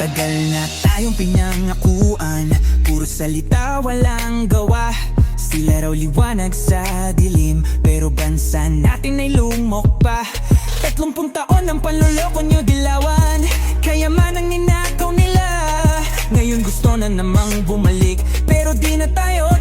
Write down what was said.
Matagal na tayong pinangakuan, puro salita walang gawa. Sila raw liwanag sa dilim, pero bansa natin ay lumok pa. 30 taon ang panloloko nyo dilawan, kayamanan ang ninakaw nila. Ngayon gusto na namang bumalik, pero di na tayo